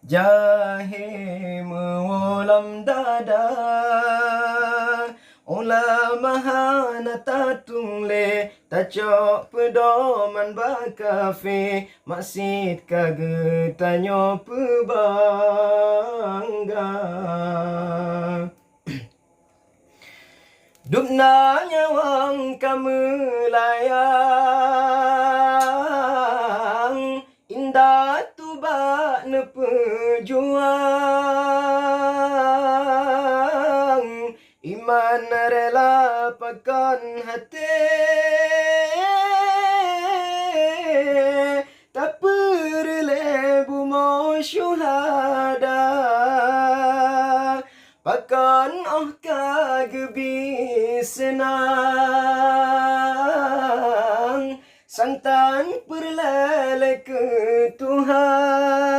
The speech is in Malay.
Jahe mewolam dada Ulamahan tatung le Tacok pedoman bakafe Maksid kagetanyo pebangga Dupna nyawang kamelayang Indah tuba ne pejuang Iman rela pakan hati Tak perle bumo syuhada Pakan oh kagebi senang Santan perlele ke Tuhan